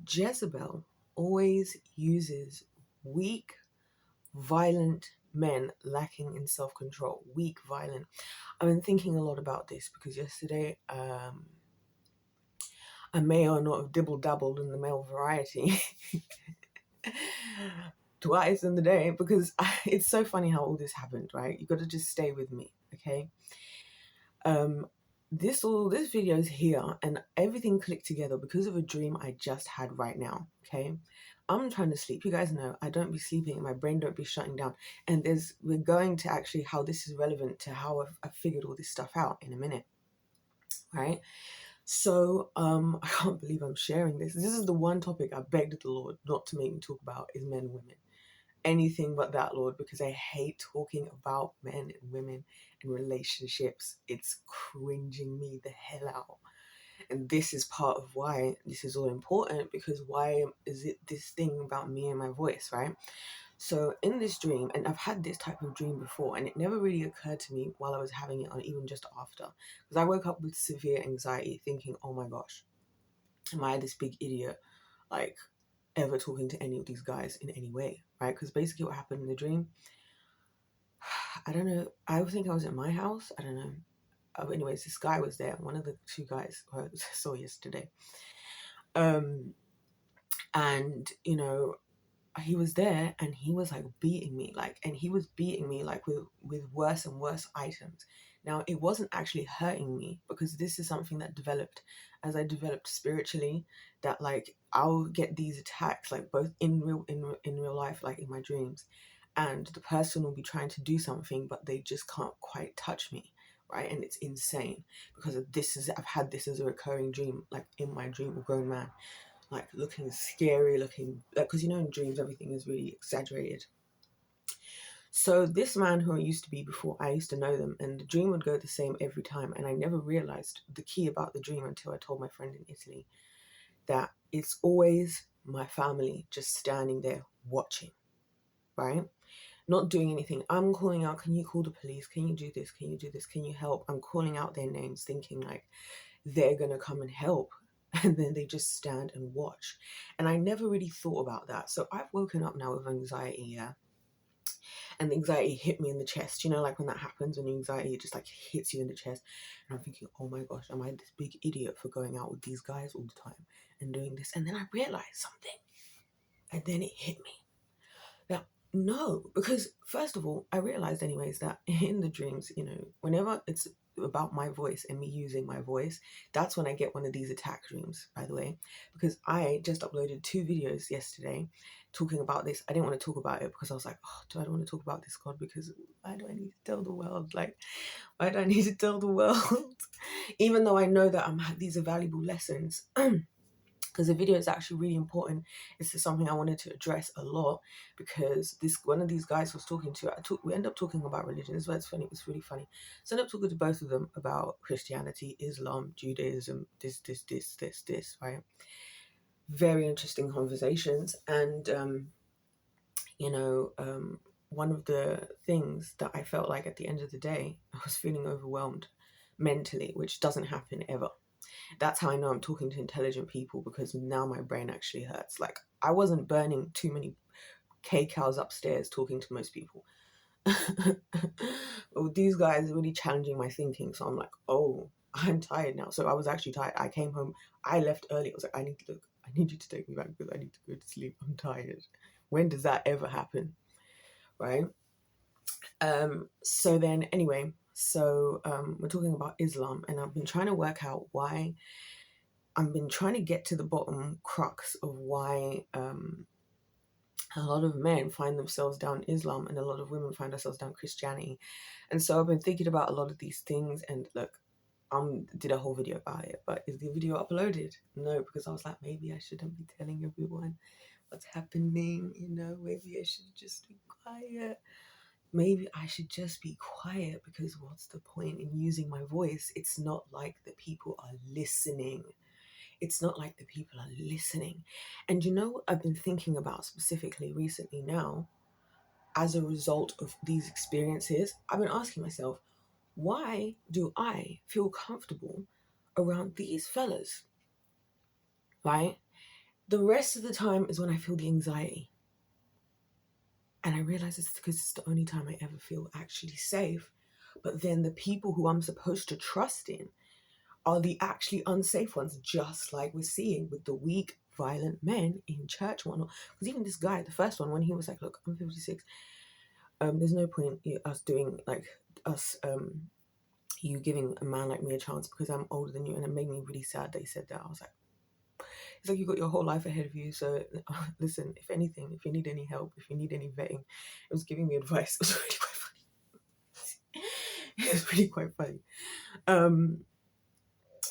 Jezebel always uses weak, violent men lacking in self-control. Weak, violent. I've been thinking a lot about this because yesterday I may or not have dibble-dabbled in the male variety twice in the day because it's so funny how all this happened, right? You got to just stay with me, okay? This video is here and everything clicked together because of a dream I just had right now, okay? I'm trying to sleep. You guys know I don't be sleeping and my brain don't be shutting down. And we're going to actually how this is relevant to how I've figured all this stuff out in a minute, right? So I can't believe I'm sharing this. This is the one topic I begged the Lord not to make me talk about is men and women. Anything but that, Lord, because I hate talking about men and women and relationships. It's cringing me the hell out. And this is part of why this is all important, because why is it this thing about me and my voice, right? So in this dream, and I've had this type of dream before, and it never really occurred to me while I was having it or even just after. Because I woke up with severe anxiety thinking, oh my gosh, am I this big idiot? Like, ever talking to any of these guys in any way, right? Because basically what happened in the dream, I don't know, I think I was at my house, I don't know. Anyways, this guy was there, one of the two guys who I saw yesterday. And, you know, he was there and he was like beating me, with worse and worse items. Now, it wasn't actually hurting me because this is something that developed as I developed spiritually, that like I'll get these attacks like both in real life, like in my dreams, and the person will be trying to do something but they just can't quite touch me, right? And it's insane because I've had this as a recurring dream, like in my dream, a grown man like looking scary, looking because you know in dreams everything is really exaggerated. So this man who I used to be before, I used to know them, and the dream would go the same every time, and I never realized the key about the dream until I told my friend in Italy that it's always my family just standing there watching, right? Not doing anything. I'm calling out, can you call the police? Can you do this? Can you do this? Can you help? I'm calling out their names thinking like they're gonna come and help. And then they just stand and watch. And I never really thought about that. So I've woken up now with anxiety, yeah. And the anxiety hit me in the chest. You know, like when that happens, when the anxiety just like hits you in the chest. And I'm thinking, oh my gosh, am I this big idiot for going out with these guys all the time and doing this? And then I realized something. And then it hit me. Now, no, because first of all, I realized anyways that in the dreams, you know, whenever it's about my voice and me using my voice, that's when I get one of these attack dreams, by the way, because I just uploaded 2 videos yesterday talking about this. I didn't want to talk about it because I was like, oh, do I don't want to talk about this, God? Because why do I need to tell the world? Like, why do I need to tell the world? Even though I know that these are valuable lessons. Because the video is actually really important. This is something I wanted to address a lot because one of these guys was talking to. We end up talking about religion. This is why it's funny. It's really funny. So I end up talking to both of them about Christianity, Islam, Judaism, this, right? Very interesting conversations. And one of the things that I felt like at the end of the day, I was feeling overwhelmed mentally, which doesn't happen ever. That's how I know I'm talking to intelligent people, because now my brain actually hurts. Like, I wasn't burning too many cows upstairs talking to most people. Well, these guys are really challenging my thinking. So I'm like, oh, I'm tired now. So I was actually tired. I came home. I left early. I was like, I need you to take me back because I need to go to sleep. I'm tired. When does that ever happen? Right? So then anyway, we're talking about Islam, and I've been trying to work out why. I've been trying to get to the bottom crux of why a lot of men find themselves down Islam and a lot of women find themselves down Christianity. And so I've been thinking about a lot of these things, and look, did a whole video about it, but is the video uploaded? No, because I was like, maybe I shouldn't be telling everyone what's happening, maybe I should just be quiet. Maybe I should just be quiet, because what's the point in using my voice? It's not like the people are listening. It's not like the people are listening. And you know what I've been thinking about specifically recently now, as a result of these experiences? I've been asking myself, why do I feel comfortable around these fellas, right? The rest of the time is when I feel the anxiety. And I realize it's because it's the only time I ever feel actually safe. But then the people who I'm supposed to trust in are the actually unsafe ones, just like we're seeing with the weak, violent men in church and whatnot. Because even this guy, the first one, when he was like, look, I'm 56, there's no point us doing like us you giving a man like me a chance because I'm older than you. And it made me really sad that he said that. I was like, it's like you got your whole life ahead of you. So listen, if anything, if you need any help, if you need any vetting, it was giving me advice. It was really quite funny. It was really quite funny.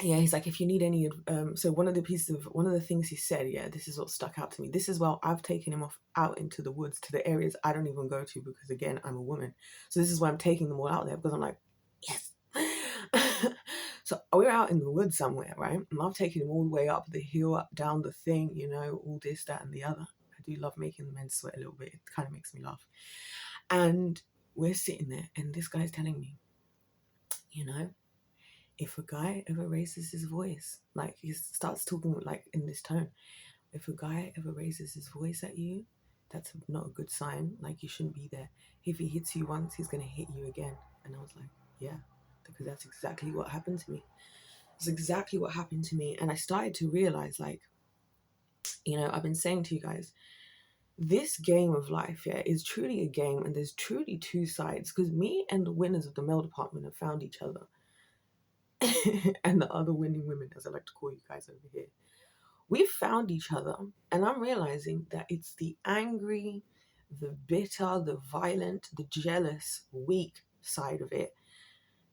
Yeah, he's like, if you need any, so one of the things he said, yeah, this is what stuck out to me. This is why I've taken him out into the woods, to the areas I don't even go to because, again, I'm a woman. So this is why I'm taking them all out there, because I'm like, yes. So we're out in the woods somewhere, right? And I've taken him all the way up the hill, up down the thing, all this, that, and the other. I do love making the men sweat a little bit. It kind of makes me laugh. And we're sitting there, and this guy's telling me, if a guy ever raises his voice, like he starts talking like in this tone, if a guy ever raises his voice at you, that's not a good sign. Like, you shouldn't be there. If he hits you once, he's going to hit you again. And I was like, yeah, because that's exactly what happened to me. It's exactly what happened to me. And I started to realize, like, I've been saying to you guys, this game of life, yeah, is truly a game, and there's truly two sides, because me and the winners of the male department have found each other. And the other winning women, as I like to call you guys over here, we've found each other. And I'm realizing that it's the angry, the bitter, the violent, the jealous, weak side of it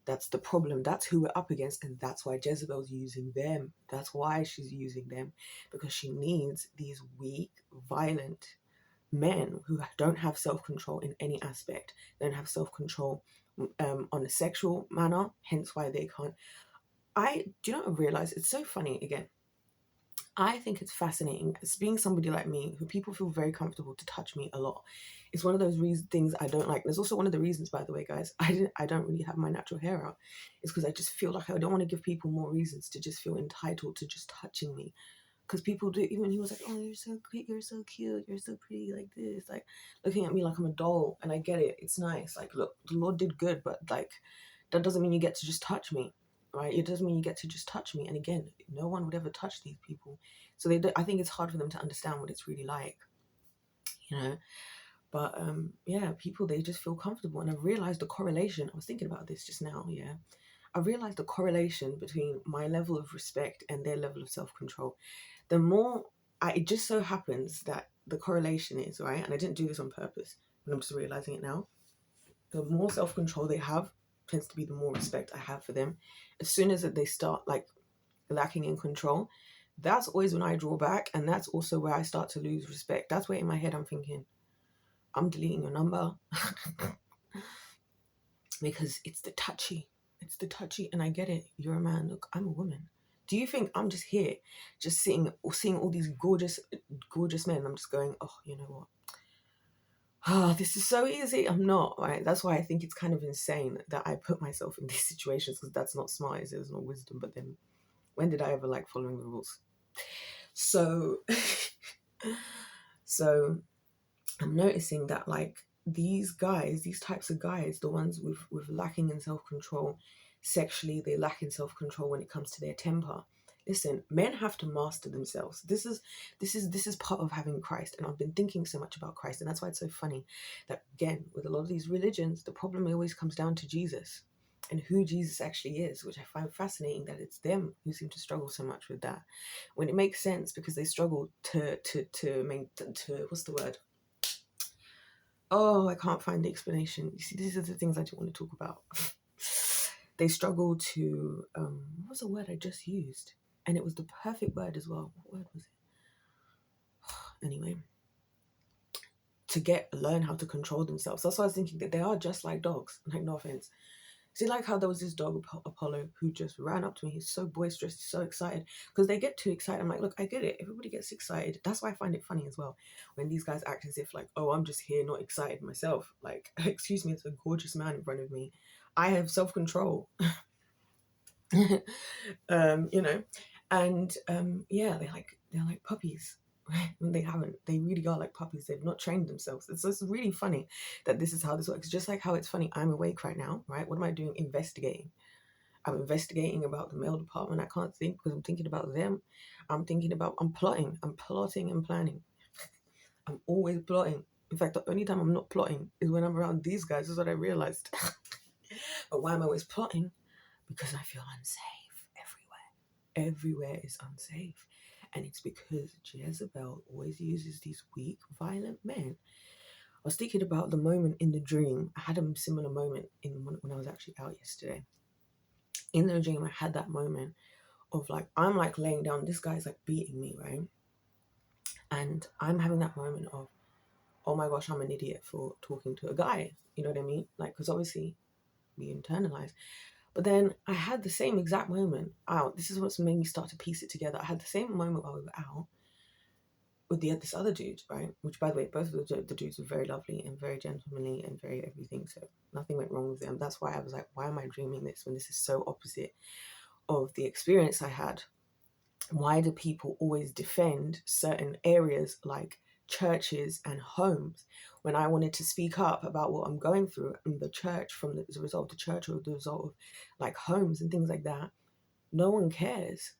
that's the problem. That's who we're up against. And that's why Jezebel's using them. That's why she's using them, because she needs these weak, violent men who don't have self-control in any aspect. They don't have self-control on a sexual manner, hence why they can't. I realize it's so funny. Again, I think it's fascinating as being somebody like me, who people feel very comfortable to touch me a lot. It's one of those things I don't like. There's also one of the reasons, by the way, guys, I don't really have my natural hair out. It's because I just feel like I don't want to give people more reasons to just feel entitled to just touching me. Because people do, even he was like, oh, you're so cute, you're so cute, you're so pretty, like this, like looking at me like I'm a doll. And I get it, it's nice. Like, look, the Lord did good, but like, that doesn't mean you get to just touch me, right? It doesn't mean you get to just touch me. And again, no one would ever touch these people. So I think it's hard for them to understand what it's really like, But yeah, people, they just feel comfortable. And I've realized the correlation. I was thinking about this just now, yeah. I realized the correlation between my level of respect and their level of self-control. The more, it just so happens that the correlation is, right, and I didn't do this on purpose, but I'm just realizing it now. The more self-control they have tends to be the more respect I have for them. As soon as they start like lacking in control, that's always when I draw back, and that's also where I start to lose respect. That's where in my head I'm thinking, I'm deleting your number. Because it's the touchy, and I get it. You're a man. Look, I'm a woman. Do you think I'm just here, just seeing all these gorgeous men, and I'm just going, oh, you know what? This is so easy. I'm not, right? That's why I think it's kind of insane that I put myself in these situations, because that's not smart, is it? There's no wisdom. But then, when did I ever like following the rules? So, so I'm noticing that, like, these types of guys, the ones with lacking in self-control sexually, they lack in self-control when it comes to their temper. Listen, men have to master themselves. This is part of having Christ. And I've been thinking so much about Christ, and that's why it's so funny that, again, with a lot of these religions, the problem always comes down to Jesus and who Jesus actually is, which I find fascinating, that it's them who seem to struggle so much with that, when it makes sense, because they struggle to what's the word? Oh, I can't find the explanation. You see, these are the things I don't want to talk about. They struggle to, what was the word I just used? And it was the perfect word as well. What word was it? Anyway, to learn how to control themselves. That's why I was thinking, that they are just like dogs. Like, no offense. See, like how there was this dog, Apollo, who just ran up to me. He's so boisterous, so excited. Because they get too excited. I'm like, look, I get it. Everybody gets excited. That's why I find it funny as well, when these guys act as if like, oh, I'm just here not excited myself. Like, excuse me, it's a gorgeous man in front of me. I have self-control. And yeah, they're like puppies. when they haven't. They really are like puppies. They've not trained themselves. It's really funny that this is how this works. Just like how it's funny, I'm awake right now, right? What am I doing? Investigating. I'm investigating about the male department. I can't think because I'm thinking about them. I'm plotting. I'm plotting and planning. I'm always plotting. In fact, the only time I'm not plotting is when I'm around these guys. Is what I realized. But why am I always plotting? Because I feel unsafe everywhere. Everywhere is unsafe. And it's because Jezebel always uses these weak, violent men. I was thinking about the moment in the dream. I had a similar moment when I was actually out yesterday. In the dream, I had that moment of like, I'm like laying down, this guy's like beating me, right? And I'm having that moment of, oh my gosh, I'm an idiot for talking to a guy. You know what I mean? Like, because obviously we internalize. But then I had the same exact moment out. This is what's made me start to piece it together. I had the same moment while we were out with this other dude, right? Which, by the way, both of the dudes were very lovely and very gentlemanly and very everything. So nothing went wrong with them. That's why I was like, why am I dreaming this when this is so opposite of the experience I had? Why do people always defend certain areas like churches and homes when I wanted to speak up about what I'm going through in the church as a result of the church or the result of like homes and things like that? No one cares.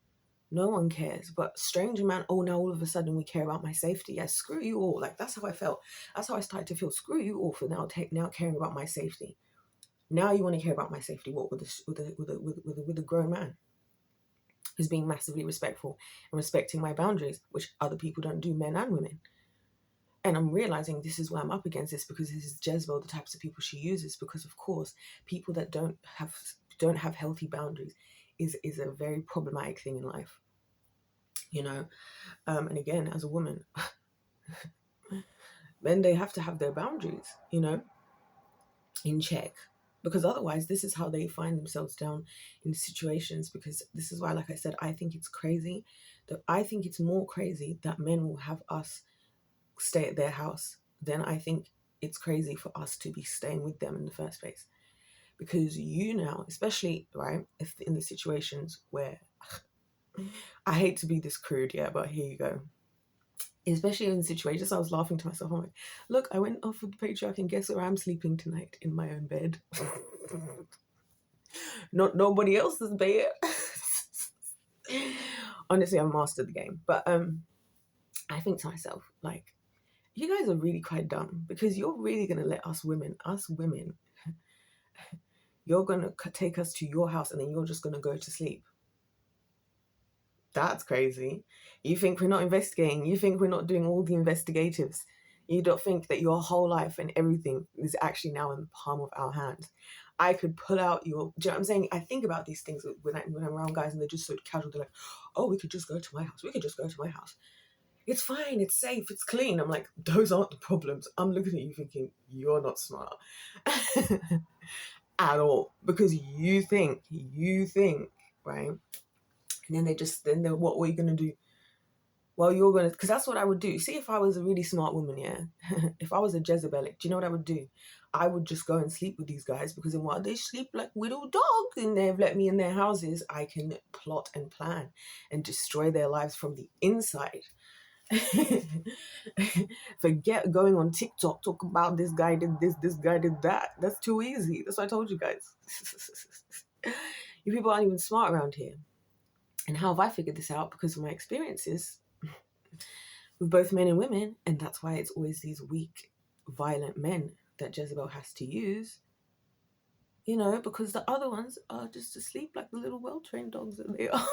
No one cares. But stranger man, oh, now all of a sudden we care about my safety. Yeah, screw you all. Like, that's how I felt. That's how I started to feel. Screw you all for now caring about my safety. Now you want to care about my safety. What with a grown man who's being massively respectful and respecting my boundaries, which other people don't do, men and women. And I'm realizing this is why I'm up against this, because this is Jezebel, the types of people she uses, because of course, people that don't have healthy boundaries is a very problematic thing in life. You know, and again, as a woman, then they have to have their boundaries, you know, in check, because otherwise this is how they find themselves down in situations. Because this is why, like I said, I think it's crazy I think it's more crazy that men will have us stay at their house than I think it's crazy for us to be staying with them in the first place. Because you now, especially, right, if in the situations where I hate to be this crude, yeah, but here you go. Especially in situations, I was laughing to myself. I'm like, look, I went off with the patriarch and guess where I'm sleeping tonight? In my own bed. Not nobody else's bed. Honestly, I've mastered the game. But I think to myself, like, you guys are really quite dumb, because you're really going to let us women, you're going to take us to your house and then you're just going to go to sleep. That's crazy. You think we're not investigating? You think we're not doing all the investigatives? You don't think that your whole life and everything is actually now in the palm of our hands? I could pull out your... Do you know what I'm saying? I think about these things when I'm around guys and they're just so casual. They're like, oh, we could just go to my house. We could just go to my house. It's fine. It's safe. It's clean. I'm like, those aren't the problems. I'm looking at you thinking, you're not smart. At all. Because you think, right? And then what were you going to do? Well, you're going to, because that's what I would do. See, if I was a really smart woman, yeah, if I was a Jezebel, do you know what I would do? I would just go and sleep with these guys, because then while they sleep like little dogs and they've let me in their houses, I can plot and plan and destroy their lives from the inside. Forget going on TikTok, talk about this guy did this guy did that. That's too easy. That's what I told you guys. You people aren't even smart around here. And how have I figured this out? Because of my experiences with both men and women. And that's why it's always these weak, violent men that Jezebel has to use. You know, because the other ones are just asleep like the little well-trained dogs that they are.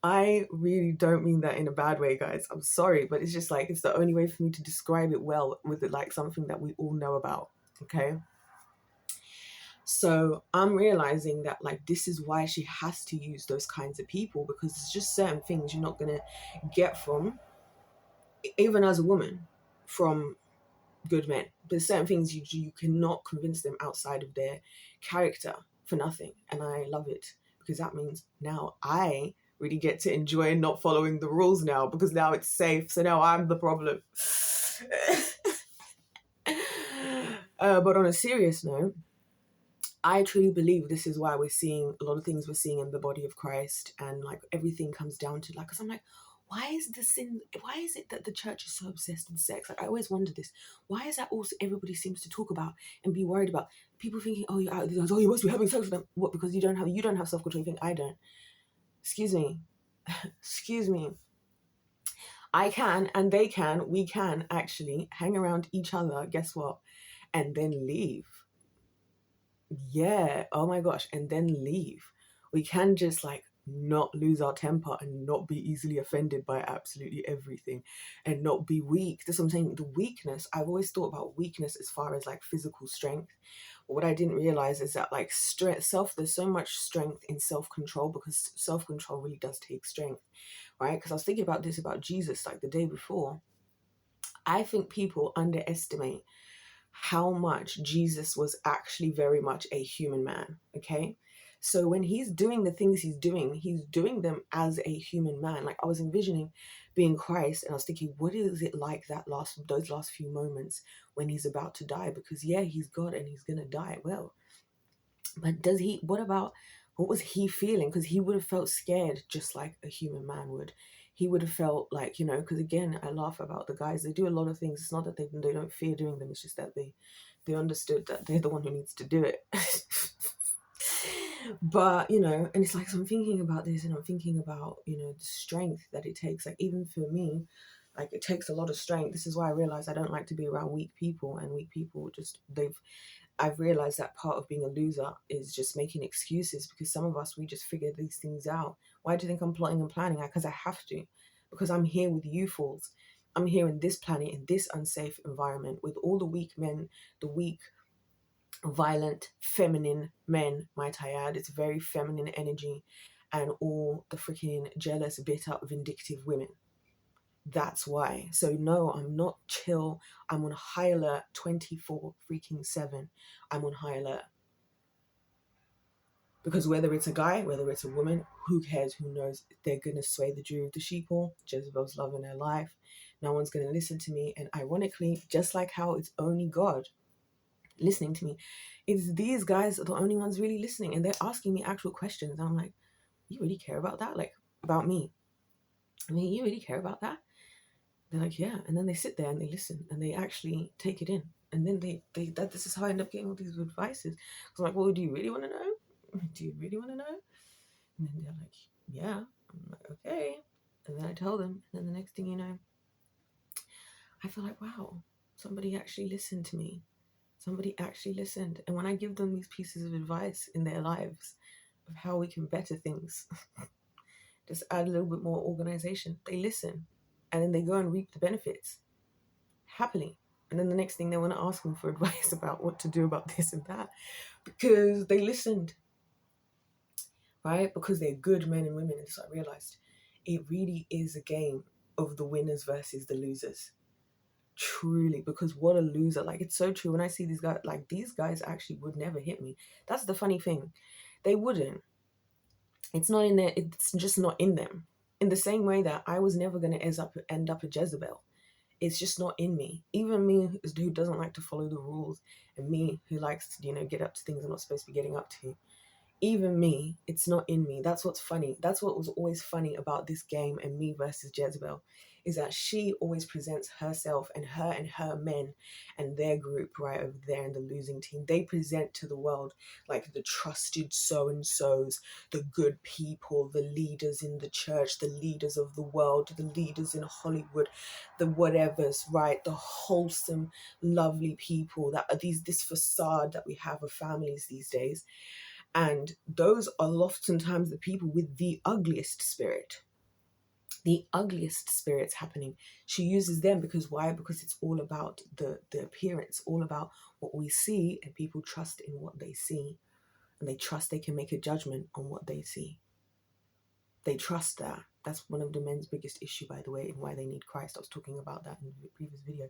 I really don't mean that in a bad way, guys. I'm sorry, but it's just like, it's the only way for me to describe it well, with it like something that we all know about, okay? So I'm realizing that, like, this is why she has to use those kinds of people, because it's just certain things you're not going to get from, even as a woman, from good men. There's certain things you cannot convince them outside of their character for nothing. And I love it, because that means now I really get to enjoy not following the rules now, because now it's safe. So now I'm the problem. But on a serious note, I truly believe this is why we're seeing a lot of things we're seeing in the body of Christ, and like everything comes down to, like, because I'm like, why is it that the church is so obsessed with sex? Like, I always wonder this. Why is that also everybody seems to talk about and be worried about? People thinking, oh, you're out of these, oh, you must be having sex with them. What? Because you don't have self-control. You think I don't. Excuse me. Excuse me. I can, and they can, we can actually hang around each other, guess what? And then leave. Yeah, oh my gosh, and then leave. We can just like not lose our temper and not be easily offended by absolutely everything and not be weak. That's what I'm saying. The weakness, I've always thought about weakness as far as like physical strength. But what I didn't realize is that like there's so much strength in self-control, because self-control really does take strength, right? Because I was thinking about this about Jesus like the day before. I think people underestimate how much Jesus was actually very much a human man, okay? So when he's doing the things he's doing them as a human man. Like, I was envisioning being Christ, and I was thinking, what is it like those last few moments when he's about to die? Because yeah, he's God and he's gonna die. Well, but what was he feeling? Because he would have felt scared just like a human man would. He would have felt like, because again, I laugh about the guys. They do a lot of things. It's not that they don't fear doing them. It's just that they understood that they're the one who needs to do it. But, and it's like, so I'm thinking about this, and I'm thinking about, the strength that it takes. Like, even for me, like, it takes a lot of strength. This is why I realized I don't like to be around weak people, and weak people I've realized that part of being a loser is just making excuses, because some of us, we just figure these things out. Why do you think I'm plotting and planning? Because I have to, because I'm here with you fools. I'm here in this planet, in this unsafe environment, with all the weak men, the weak, violent, feminine men, might I add. It's very feminine energy, and all the freaking jealous, bitter, vindictive women. That's why. So no, I'm not chill. I'm on high alert 24/7. I'm on high alert. Because whether it's a guy, whether it's a woman, who cares, who knows? They're going to sway the Jew of the sheeple. Jezebel's loving their life. No one's going to listen to me. And ironically, just like how it's only God listening to me, it's these guys are the only ones really listening. And they're asking me actual questions. I'm like, you really care about that? Like, about me? I mean, you really care about that? They're like, yeah. And then they sit there and they listen and they actually take it in. And then this is how I end up getting all these advices. Because I'm like, well, do you really want to know? Do you really want to know? And then they're like, yeah. I'm like, okay. And then I tell them. And then the next thing you know, I feel like, wow, somebody actually listened to me. Somebody actually listened. And when I give them these pieces of advice in their lives of how we can better things, just add a little bit more organization, they listen. And then they go and reap the benefits happily. And then the next thing, they want to ask me for advice about what to do about this and that, because they listened, right? Because they're good men and women. And so I realized it really is a game of the winners versus the losers. Truly, because what a loser. Like, it's so true. When I see these guys actually would never hit me. That's the funny thing. They wouldn't. It's not in there. It's just not in them. In the same way that I was never going to end up a Jezebel. It's just not in me. Even me, who doesn't like to follow the rules, and me, who likes to, get up to things I'm not supposed to be getting up to. Even me, it's not in me. That's what's funny. That's what was always funny about this game and me versus Jezebel, is that she always presents herself and her men and their group right over there in the losing team. They present to the world like the trusted so-and-sos, the good people, the leaders in the church, the leaders of the world, the leaders in Hollywood, the whatevers, right? The wholesome, lovely people that are this facade that we have of families these days. And those are oftentimes the people with the ugliest spirits happening. She uses them because why? Because it's all about the appearance, all about what we see, and people trust in what they see, and they trust they can make a judgment on what they see. They trust that. That's one of the men's biggest issue, by the way, and why they need Christ. I was talking about that in the previous video.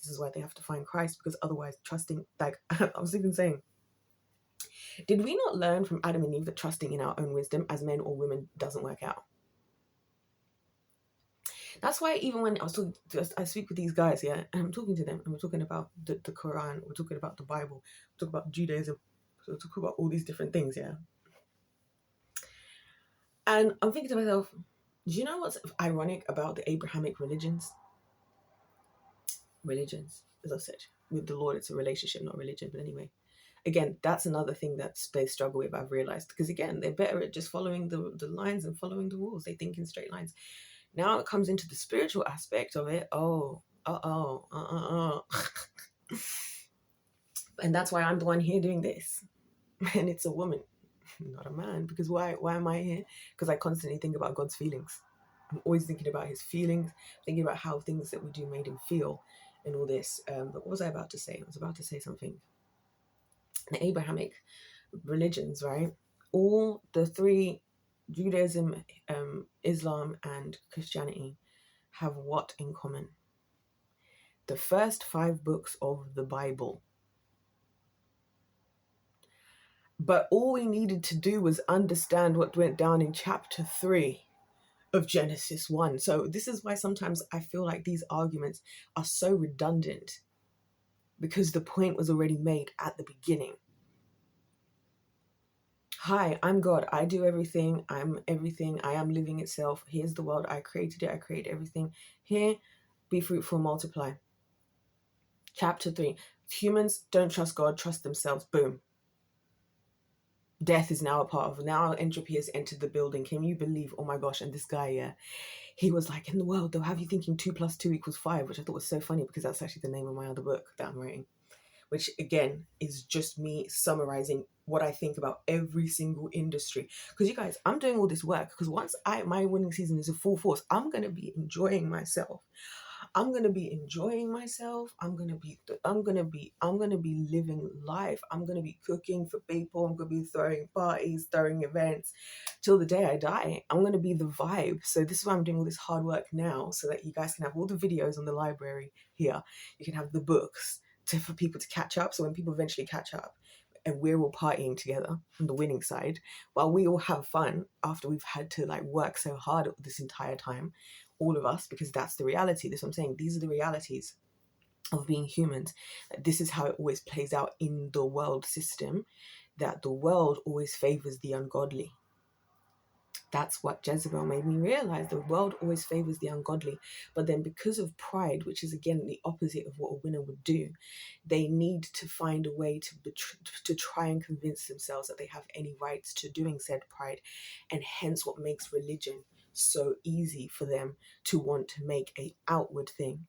This is why they have to find Christ, because otherwise trusting, like I was even saying, did we not learn from Adam and Eve that trusting in our own wisdom as men or women doesn't work out? That's why even when I speak with these guys, yeah, and I'm talking to them, and we're talking about the Quran, we're talking about the Bible, we're talking about Judaism, so we're talking about all these different things, yeah. And I'm thinking to myself, Do you know what's ironic about the Abrahamic religions? Religions, as I've said, with the Lord, it's a relationship, not religion. But anyway, again, that's another thing that they struggle with, I've realized, because again, they're better at just following the lines and following the rules. They think in straight lines. Now it comes into the spiritual aspect of it. And that's why I'm the one here doing this. And it's a woman, not a man. Because why am I here? Because I constantly think about God's feelings. I'm always thinking about his feelings, thinking about how things that we do made him feel and all this. But what was I about to say? I was about to say something. The Abrahamic religions, right? All the three, Judaism, Islam, and Christianity, have what in common? The first 5 books of the Bible. But all we needed to do was understand what went down in chapter 3 of Genesis 1. So this is why sometimes I feel like these arguments are so redundant, because the point was already made at the beginning. Hi, I'm God. I do everything. I'm everything. I am living itself. Here's the world. I created it. I created everything. Here, be fruitful, multiply. Chapter 3. Humans don't trust God, trust themselves. Boom. Death is now a part of, now entropy has entered the building. Can you believe? Oh my gosh. And this guy, yeah, he was like, in the world, they'll have you thinking 2 + 2 = 5, which I thought was so funny, because that's actually the name of my other book that I'm writing, which again is just me summarizing what I think about every single industry. Because you guys, I'm doing all this work because once my winning season is in full force, I'm going to be enjoying myself. I'm going to be enjoying myself. I'm going to be living life. I'm going to be cooking for people. I'm going to be throwing parties, throwing events till the day I die. I'm going to be the vibe. So this is why I'm doing all this hard work now, so that you guys can have all the videos on the library here. You can have the books for people to catch up. So when people eventually catch up and we're all partying together on the winning side, while we all have fun after we've had to like work so hard this entire time, all of us, because that's the reality. This is what I'm saying. These are the realities of being humans. This is how it always plays out in the world system, that the world always favors the ungodly. That's what Jezebel made me realize. The world always favors the ungodly. But then because of pride, which is again the opposite of what a winner would do, they need to find a way to try and convince themselves that they have any rights to doing said pride. And hence what makes religion so easy for them to want to make an outward thing.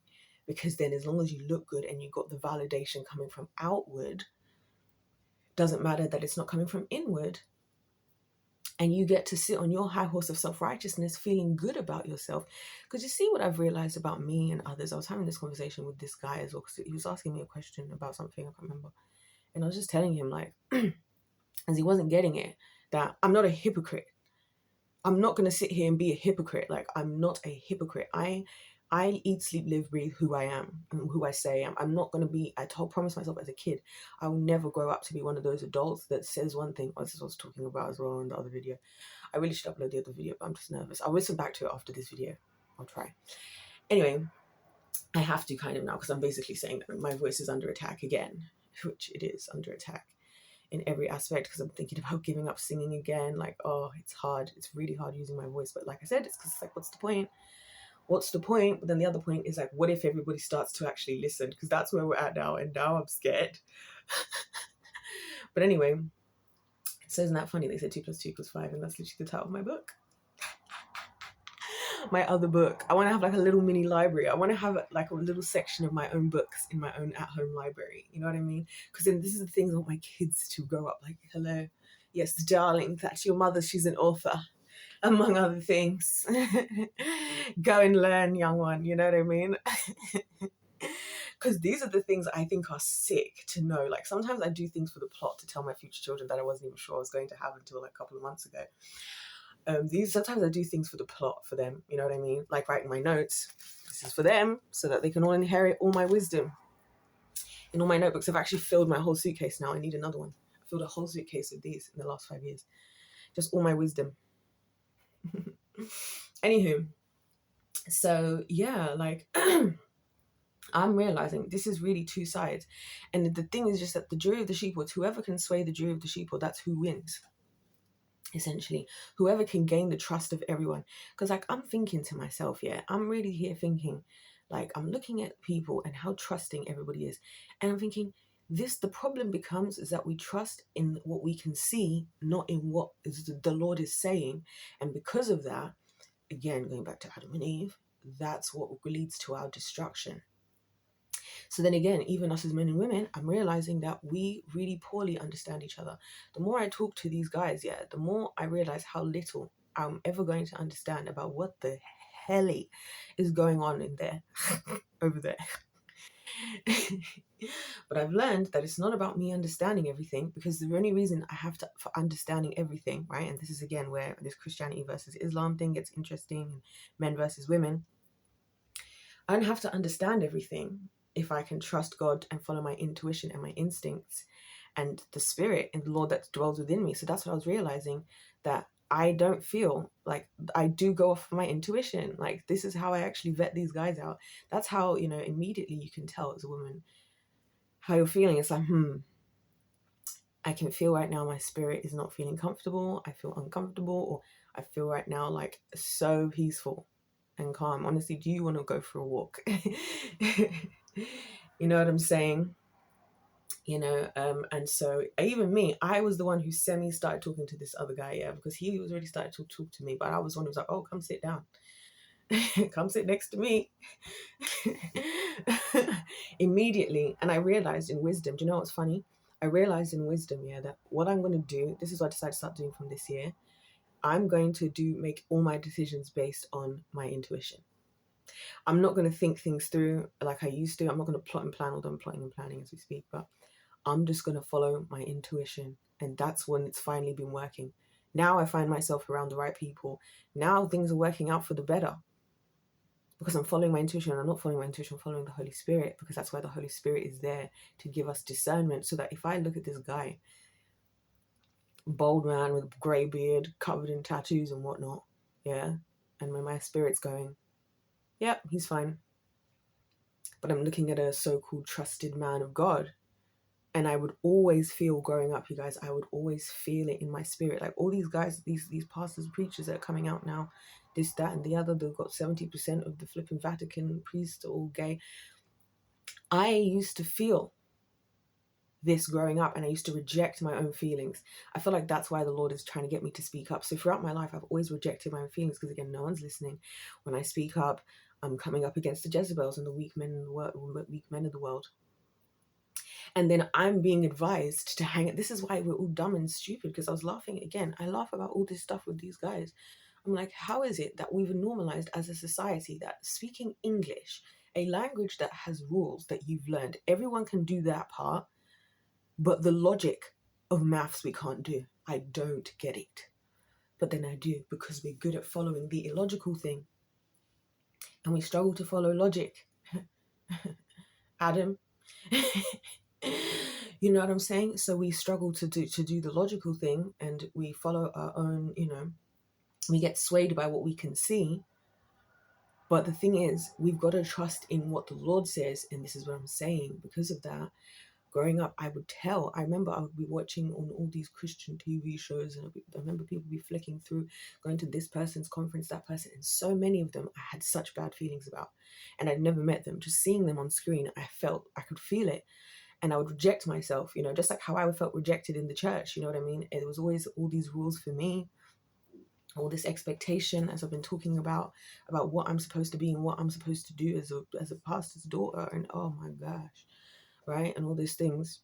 Because then as long as you look good and you got the validation coming from outward, doesn't matter that it's not coming from inward. And you get to sit on your high horse of self-righteousness feeling good about yourself. Because you see what I've realized about me and others. I was having this conversation with this guy as well, because he was asking me a question about something, I can't remember. And I was just telling him, like, as he wasn't getting it, that I'm not a hypocrite. I'm not going to sit here and be a hypocrite. Like, I'm not a hypocrite. I eat, sleep, live, breathe who I am and who I say I am. I'm not going to be, promised myself as a kid, I will never grow up to be one of those adults that says one thing. Oh, this is what I was talking about as well in the other video. I really should upload the other video, but I'm just nervous. I'll listen back to it after this video. I'll try. Anyway, I have to kind of now, because I'm basically saying that my voice is under attack again, which it is under attack in every aspect, because I'm thinking about giving up singing again. Like, oh, it's hard. It's really hard using my voice. But like I said, it's because it's like, what's the point? What's the point? But then the other point is like, what if everybody starts to actually listen? Because that's where we're at now, and now I'm scared. But anyway, so isn't that funny? They said 2 + 2 = 5, and that's literally the title of my book. My other book. I want to have like a little mini library. I want to have like a little section of my own books in my own at-home library. You know what I mean? Because then this is the things I want my kids to grow up like, hello, yes, darling, that's your mother. She's an author, among other things. Go and learn, young one. You know what I mean? Because these are the things I think are sick to know. Like sometimes I do things for the plot to tell my future children that I wasn't even sure I was going to have until like a couple of months ago. Sometimes I do things for the plot for them, you know what I mean? Like writing my notes. This is for them so that they can all inherit all my wisdom. In all my notebooks, I've actually filled my whole suitcase now. I need another one. I filled a whole suitcase with these in the last 5 years. Just all my wisdom. Anywho, so yeah, like I'm realizing this is really two sides. And the thing is just that the jury of the sheep, or whoever can sway the jury of the sheep, or that's who wins. essentially. Whoever can gain the trust of everyone. Because like I'm thinking to myself, yeah, I'm really here thinking, like I'm looking at people and how trusting everybody is. And I'm thinking, the problem becomes is that we trust in what we can see, not in what the Lord is saying. And because of that, again, going back to Adam and Eve, that's what leads to our destruction. So then again, even us as men and women, I'm realizing that we really poorly understand each other. The more I talk to these guys, yeah, the more I realize how little I'm ever going to understand about what the hell is going on in there, over there. But I've learned that it's not about me understanding everything, because the only reason I have to, for understanding everything, right? And this is again where this Christianity versus Islam thing gets interesting, men versus women. I don't have to understand everything if I can trust God and follow my intuition and my instincts and the spirit and the Lord that dwells within me. So that's what I was realizing, that I don't feel like I do go off my intuition. Like this is how I actually vet these guys out. That's how, immediately you can tell as a woman how you're feeling. It's like, I can feel right now my spirit is not feeling comfortable. I feel uncomfortable, or I feel right now like so peaceful and calm. Honestly, do you want to go for a walk? You know what I'm saying? And so even me, I was the one who semi started talking to this other guy, yeah, because he was already started to talk to me, but I was one who was like, oh, come sit down. Come sit next to me. Immediately. And I realized in wisdom, do you know what's funny? I realized in wisdom, yeah, that what I'm going to do, this is what I decided to start doing from this year. I'm going to make all my decisions based on my intuition. I'm not going to think things through like I used to. I'm not going to plot and plan, although I'm plotting and planning as we speak, but I'm just going to follow my intuition. And that's when it's finally been working. Now I find myself around the right people. Now things are working out for the better, because I'm following my intuition. I'm not following my intuition, I'm following the Holy Spirit, because that's why the Holy Spirit is there to give us discernment. So that if I look at this guy, bald man with a grey beard, covered in tattoos and whatnot, yeah, and when my spirit's going, yep, he's fine. But I'm looking at a so-called trusted man of God. And I would always feel, growing up, you guys, I would always feel it in my spirit. Like all these guys, these pastors, preachers that are coming out now, this, that, and the other, they've got 70% of the flipping Vatican priests are all gay. I used to feel this growing up, and I used to reject my own feelings. I feel like that's why the Lord is trying to get me to speak up. So throughout my life, I've always rejected my own feelings, because again, no one's listening. When I speak up, I'm coming up against the Jezebels and the weak men of the world. And then I'm being advised to hang it. This is why we're all dumb and stupid, because I was laughing again. I laugh about all this stuff with these guys. I'm like, how is it that we've normalized as a society that speaking English, a language that has rules that you've learned, everyone can do that part, but the logic of maths we can't do? I don't get it. But then I do, because we're good at following the illogical thing. And we struggle to follow logic. Adam. You know what I'm saying? So we struggle to do the logical thing, and we follow our own, we get swayed by what we can see. But the thing is, we've got to trust in what the Lord says. And this is what I'm saying. Because of that, growing up, I remember I would be watching on all these Christian TV shows, and I remember people be flicking through, going to this person's conference, that person, and so many of them I had such bad feelings about, and I'd never met them. Just seeing them on screen, I could feel it, and I would reject myself, just like how I felt rejected in the church. You know what I mean? It was always all these rules for me, all this expectation, as I've been talking about what I'm supposed to be and what I'm supposed to do as a pastor's daughter, and oh my gosh, right, and all these things.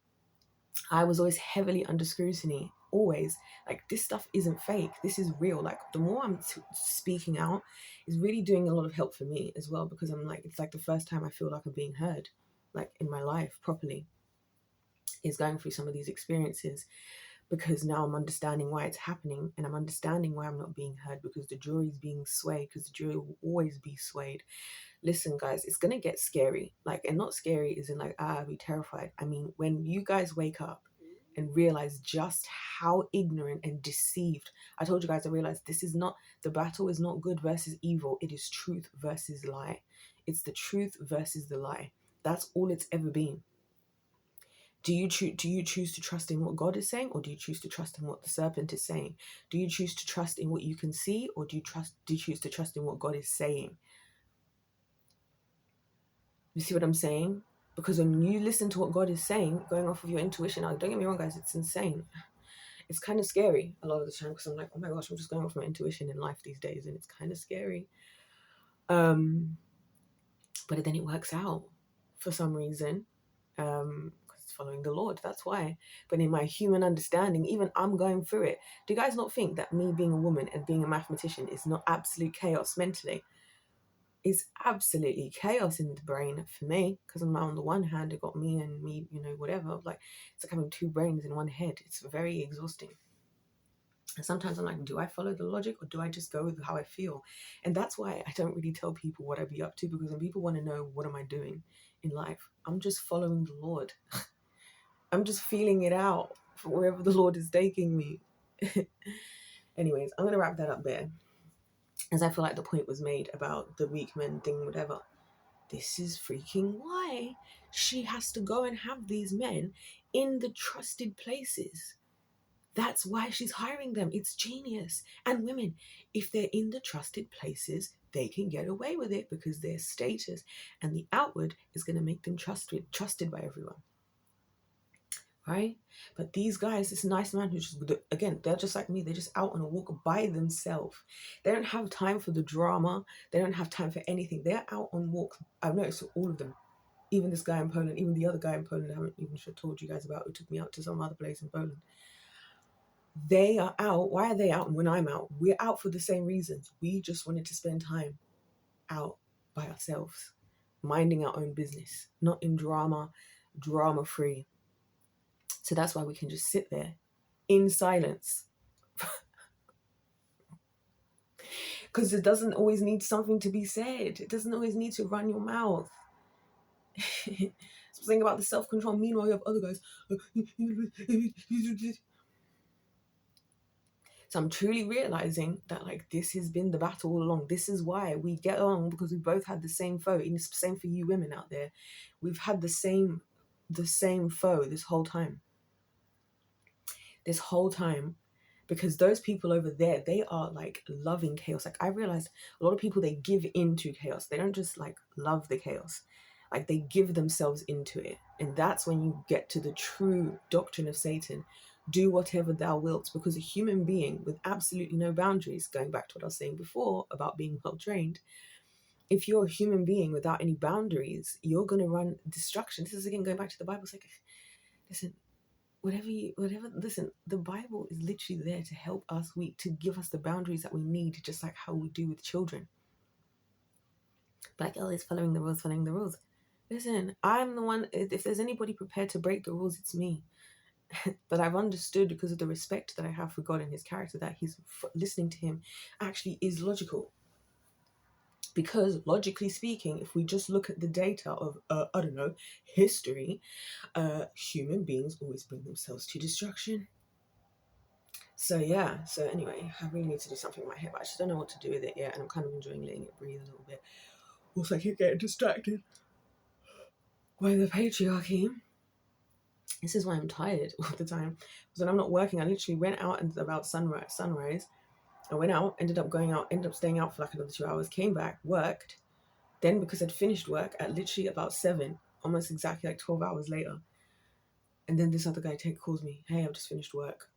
I was always heavily under scrutiny, always. Like, this stuff isn't fake, this is real. Like, the more I'm speaking out is really doing a lot of help for me as well, because I'm like, it's like the first time I feel like I'm being heard, like in my life properly, is going through some of these experiences, because now I'm understanding why it's happening, and I'm understanding why I'm not being heard, because the jury's being swayed, because the jury will always be swayed. Listen, guys, it's gonna get scary. Like, and not scary as in like, be terrified. I mean, when you guys wake up and realize just how ignorant and deceived. I told you guys, I realized the battle is not good versus evil. It is truth versus lie. It's the truth versus the lie. That's all it's ever been. Do you choose to trust in what God is saying, or do you choose to trust in what the serpent is saying? Do you choose to trust in what you can see, or do you choose to trust in what God is saying? You see what I'm saying? Because when you listen to what God is saying, going off of your intuition, now don't get me wrong, guys, it's insane. It's kind of scary a lot of the time, because I'm like, oh my gosh, I'm just going off my intuition in life these days, and it's kind of scary. But then it works out for some reason, because it's following the Lord. That's why. But in my human understanding, even I'm going through it. Do you guys not think that me being a woman and being a mathematician is not absolute chaos mentally? It's absolutely chaos in the brain for me, because I'm on the one hand, it got me and me, whatever. Like, it's like having two brains in one head. It's very exhausting. And sometimes I'm like, do I follow the logic, or do I just go with how I feel? And that's why I don't really tell people what I be up to, because when people want to know what am I doing in life, I'm just following the Lord. I'm just feeling it out for wherever the Lord is taking me. Anyways, I'm going to wrap that up there, as I feel like the point was made about the weak men thing, whatever. This is freaking why she has to go and have these men in the trusted places. That's why she's hiring them. It's genius. And women, if they're in the trusted places, they can get away with it, because their status and the outward is going to make them trusted by everyone. Right? But these guys, this nice man who's just, again, they're just like me. They're just out on a walk by themselves. They don't have time for the drama. They don't have time for anything. They're out on walks. I've noticed all of them. Even this guy in Poland, even the other guy in Poland I haven't even told you guys about, who took me out to some other place in Poland. They are out. Why are they out? And when I'm out, we're out for the same reasons. We just wanted to spend time out by ourselves, minding our own business, not in drama free. So that's why we can just sit there in silence. Because it doesn't always need something to be said. It doesn't always need to run your mouth. Something about the self-control. Meanwhile, you have other guys. So I'm truly realizing that, like, this has been the battle all along. This is why we get along, because we both had the same foe. And it's the same for you women out there. We've had the same foe this whole time. Because those people over there, they are like loving chaos. Like, I realized a lot of people, they give into chaos. They don't just like love the chaos. Like, they give themselves into it. And that's when you get to the true doctrine of Satan. Do whatever thou wilt, because a human being with absolutely no boundaries, going back to what I was saying before about being well trained, if you're a human being without any boundaries, you're going to run destruction. This is again going back to the Bible. It's like, listen, listen, the Bible is literally there to help us weak, to give us the boundaries that we need, just like how we do with children. Like, oh, it's following the rules. Listen, I'm the one, if there's anybody prepared to break the rules, it's me. But I've understood, because of the respect that I have for God and his character, that listening to him actually is logical. Because logically speaking, if we just look at the data of, history, human beings always bring themselves to destruction. So yeah, so anyway, I really need to do something with my hair, but I just don't know what to do with it yet, and I'm kind of enjoying letting it breathe a little bit. Also, I keep getting distracted by the patriarchy. This is why I'm tired all the time. Because when I'm not working, I literally went out and about sunrise. I went out, ended up staying out for like another 2 hours, came back, worked. Then, because I'd finished work at literally about 7, almost exactly like 12 hours later. And then this other guy calls me, hey, I've just finished work.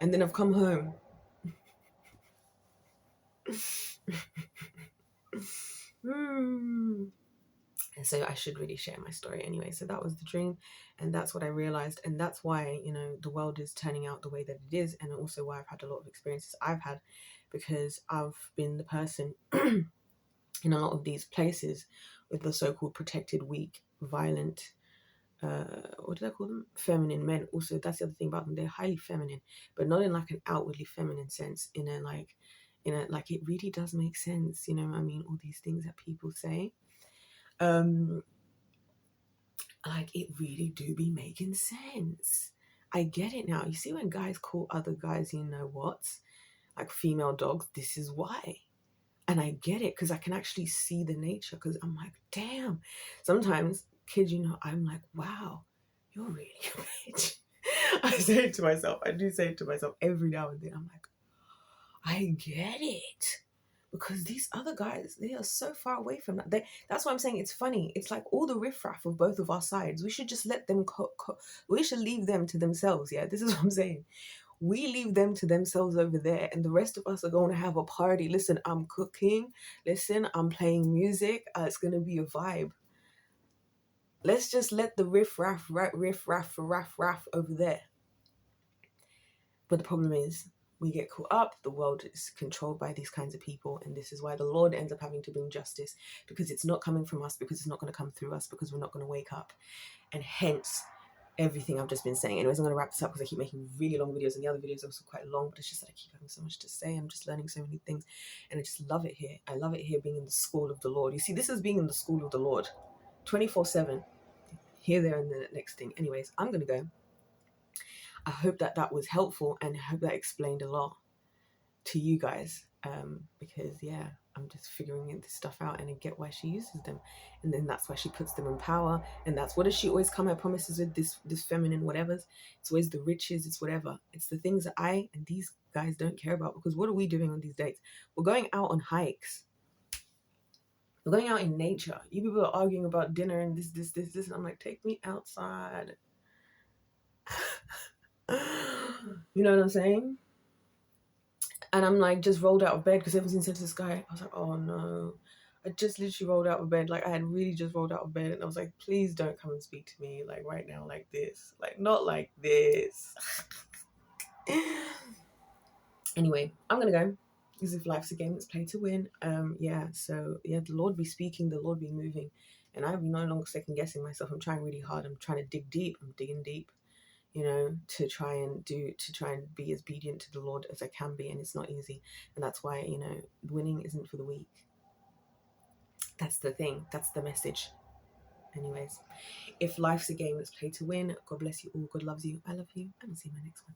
And then I've come home. And so I should really share my story anyway. So that was the dream, and that's what I realized, and that's why, the world is turning out the way that it is, and also why I've had a lot of experiences I've had, because I've been the person in a lot of these places with the so-called protected, weak, violent, what did I call them? Feminine men. Also, that's the other thing about them. They're highly feminine, but not in like an outwardly feminine sense, in a like it really does make sense. You know what I mean? All these things that people say. Like, it really do be making sense. I get it now. You see, when guys call other guys, like female dogs, this is why. And I get it, because I can actually see the nature, because I'm like, damn. Sometimes kid you not, I'm like, wow, you're really a bitch. I say it to myself. I do say it to myself every now and then. I'm like, I get it. Because these other guys, they are so far away from that. That's why I'm saying it's funny. It's like all the riffraff of both of our sides. We should just let them, we should leave them to themselves. Yeah, this is what I'm saying. We leave them to themselves over there, and the rest of us are going to have a party. Listen, I'm cooking. Listen, I'm playing music. It's going to be a vibe. Let's just let the riff-raff over there. But the problem is, we get caught up. The world is controlled by these kinds of people, and this is why the Lord ends up having to bring justice, because it's not coming from us, because it's not going to come through us, because we're not going to wake up. And hence everything I've just been saying. Anyways, I'm going to wrap this up because I keep making really long videos, and the other videos are also quite long, but it's just that I keep having so much to say. I'm just learning so many things, and I just love it here. I love it here, being in the school of the Lord. You see, this is being in the school of the Lord 24/7, here, there, and the next thing. Anyways, I'm going to go. I hope that that was helpful, and I hope that explained a lot to you guys, because yeah, I'm just figuring this stuff out, and I get why she uses them, and then that's why she puts them in power. And that's, what does she always come her promises with? This feminine whatever's. It's always the riches, it's whatever, it's the things that I and these guys don't care about. Because what are we doing on these dates? We're going out on hikes, we're going out in nature. You people are arguing about dinner and this, and I'm like, take me outside. You know what I'm saying? And I'm like, just rolled out of bed because everything said to this guy. I was like, oh no. I just literally rolled out of bed. Like, I had really just rolled out of bed, and I was like, please don't come and speak to me like right now, like this. Like, not like this. Anyway, I'm gonna go, because if life's a game, let's play to win. Yeah, so yeah, the Lord be speaking, the Lord be moving, and I'll be no longer second guessing myself. I'm trying really hard. I'm trying to dig deep. I'm digging deep, you know, to try and be as obedient to the Lord as I can be. And it's not easy. And that's why, you know, winning isn't for the weak. That's the thing. That's the message. Anyways, if life's a game, let's play to win. God bless you all. God loves you. I love you. And I'll see you in my next one.